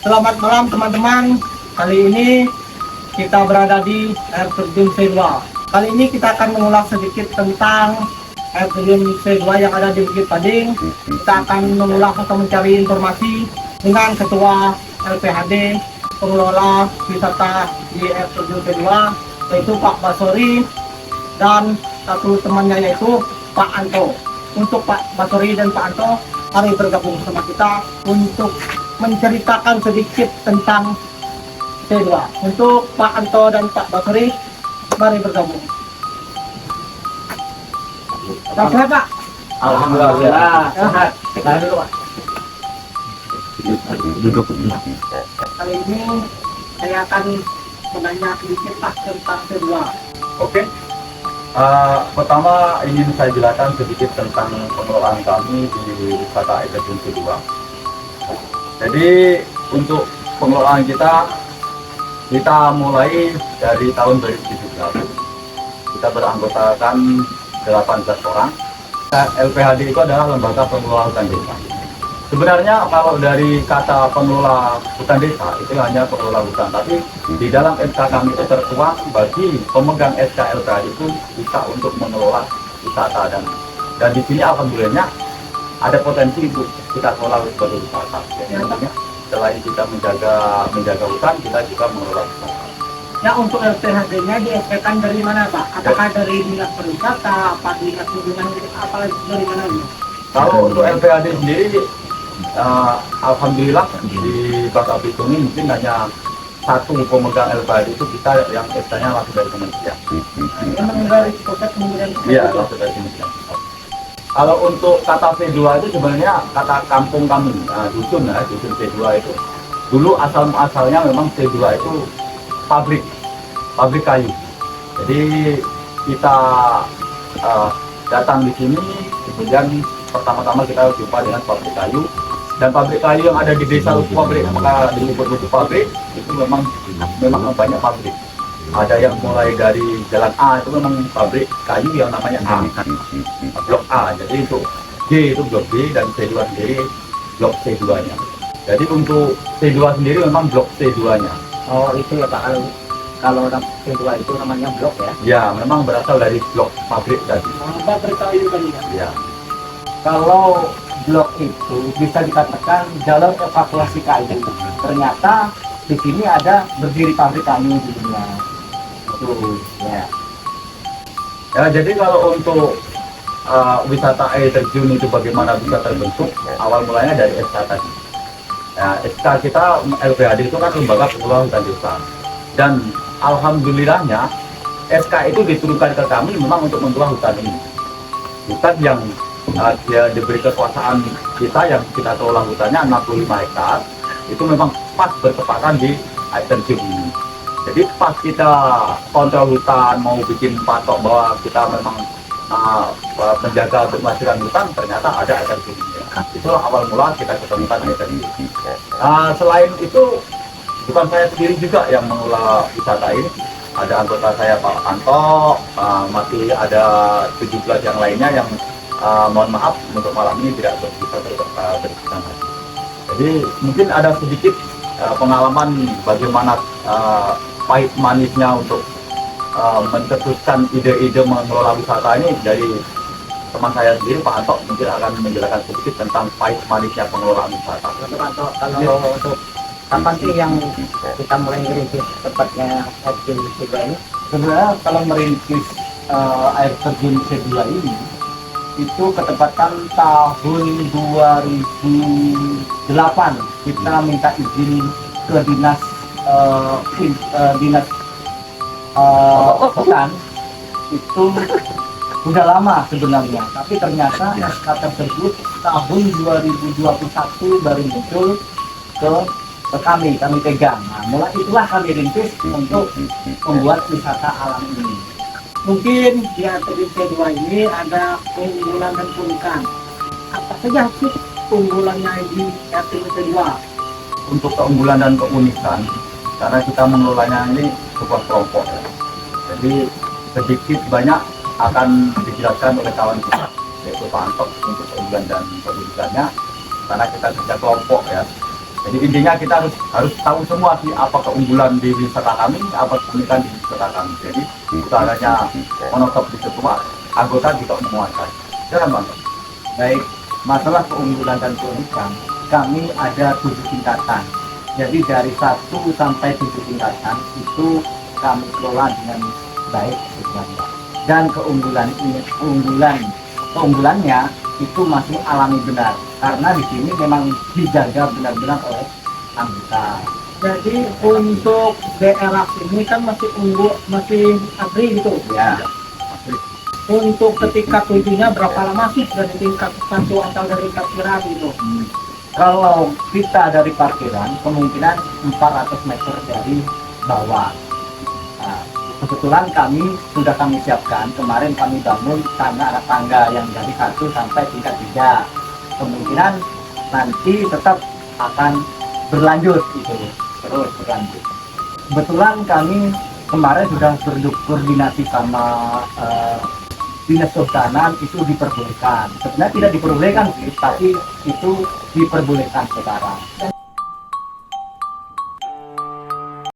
Selamat malam teman-teman. Kali ini kita berada di air terjun C2. Kali ini kita akan mengulas sedikit tentang air terjun C2 yang ada di Bukit Pading. Kita akan mengulas atau mencari informasi dengan Ketua LPHD pengelola wisata di air terjun C2, yaitu Pak Basori, dan satu temannya yaitu Pak Anto. Untuk Pak Basori dan Pak Anto, mari bergabung bersama kita untuk menceritakan sedikit tentang C2. Untuk Pak Anto dan Pak Basori, mari bergabung. Sehat Pak? Alhamdulillah. Sehat. Tahan dulu Pak. Duduk. Kali ini saya akan menanya sedikit Pak tentang C2. Oke. Pertama ingin saya jelaskan sedikit tentang pengelolaan kami di wisata air terjun C2. Jadi untuk pengelolaan kita mulai dari tahun 2017. Kita beranggotakan 18 orang. LPHD itu adalah lembaga pengelola hutan desa. Sebenarnya kalau dari kata pengelola hutan desa itu hanya pengelola hutan, tapi di dalam SK kami itu tertuang bagi pemegang SK LPHD itu bisa untuk mengelola wisata, dan di sini alhamdulillahnya ada potensi untuk kita kelola sebagai wisata. Jadi artinya selain kita menjaga hutan, kita juga mengelola wisata. Ya, untuk LPHD-nya di-SP-kan dari mana Pak? Apakah dari dinas pariwisata, apa dinas hubungan, apalagi dari mana? Kalau untuk LPHD sendiri, alhamdulillah di Bangka Belitung ini mungkin hanya satu pemegang LPHD itu kita yang SK-nya langsung dari kementerian. Memang dari pusat kemudian. Iya, langsung dari kementerian. Kalau untuk kata C2 itu sebenarnya kata kampung kami, dusun C2 itu dulu asal-muasalnya memang C2 itu pabrik kayu. Jadi kita datang di sini, kemudian pertama-tama kita jumpa dengan pabrik kayu, dan pabrik kayu yang ada di desa Lubuk Pabrik, maka disebut Lubuk Pabrik itu memang banyak pabrik. Ada yang mulai dari Jalan A itu memang pabrik kayu yang namanya A, blok A. Jadi untuk G itu blok G, dan C2 sendiri blok C2-nya. Jadi untuk C2 sendiri memang blok C2-nya. Oh itu ya Pak, kalau C2 itu namanya blok ya? Ya, memang berasal dari blok pabrik tadi. Pabrik kayu kan ya. Ya. Kalau blok itu bisa dikatakan jalur evakuasi kayu. Ternyata di sini ada berdiri pabrik kayu di dunia. Itu ya. Ya, jadi kalau untuk wisata air terjun itu bagaimana bisa terbentuk, awal mulanya dari SK tadi. Ya, SK kita LPHD itu kan lembaga pengelola hutan desa, dan alhamdulillahnya SK itu diturunkan ke kami memang untuk mengelola hutan ini. Hutan yang dia diberi kekuasaan kita, yang kita kelola hutannya 65 hektar, itu memang pas bertepatan di air terjun ini. Jadi pas kita kontrol hutan, mau bikin patok bahwa kita memang menjaga keberlangsungan hutan, ternyata ada air terjun. Itu awal mula kita ketemukan air terjun. Selain itu, bukan saya sendiri juga yang mengelola wisata ini. Ada anggota saya Pak Anto, masih ada 17 yang lainnya yang mohon maaf untuk malam ini tidak bisa berbicara. Jadi mungkin ada sedikit pengalaman bagaimana pahit manisnya untuk mencetuskan ide-ide mengelola wisata ini dari teman saya sendiri, Pak Anto mungkin akan menjelaskan sedikit tentang pahit manisnya pengelolaan wisata. Pak Anto, kalau untuk kapan sih yang kita mulai merintis tepatnya air terjun C2 ini? Sebenarnya kalau merintis air terjun C2 ini itu ketepatan tahun 2008 kita minta izin ke dinas hutan. Itu sudah lama sebenarnya, tapi ternyata SK tersebut tahun 2021 baru muncul ke kami pegang. Nah, mulai itulah kami rintis untuk membuat wisata alam ini. Mungkin di air terjun C2 ini ada keunggulan dan keunikan. Apa saja sih keunggulannya di air terjun C2? Untuk keunggulan dan keunikan, karena kita mengelolanya ini sebuah kelompok ya. Jadi sedikit banyak akan dijelaskan oleh kawan kita, yaitu Pak Anto, untuk keunggulan dan keunikannya, karena kita kerja kelompok ya. Jadi intinya kita harus tahu semua sih apa keunggulan di wisata kami, apa keunikan di wisata kami. Jadi bukan hanya monotop di ketua, anggota juga menguasai. Jangan bang. Baik, masalah keunggulan dan keunikan, kami ada 7 tingkatan. Jadi dari 1 sampai 7 tingkatan itu kami kelola dengan baik sebenarnya. Dan keunggulannya itu masih alami benar, karena di sini memang dijaga benar-benar oleh anggota. Jadi untuk daerah ini kan masih unggul, masih abri gitu. Ya, Untuk ketika tujuhnya berapa lama sih dari tingkat 1 atau dari tingkat kira gitu? kalau kita dari parkiran kemungkinan 400 meter dari bawah. Nah, kebetulan sudah kami siapkan, kemarin kami bangun tangga yang dari 1 sampai tingkat 3. Kemungkinan nanti tetap akan berlanjut itu, terus berlanjut. Kebetulan kami kemarin sudah berkoordinasi sama dinas kehutanan, itu diperbolehkan. Sebenarnya tidak diperbolehkan sih, tapi itu diperbolehkan sekarang.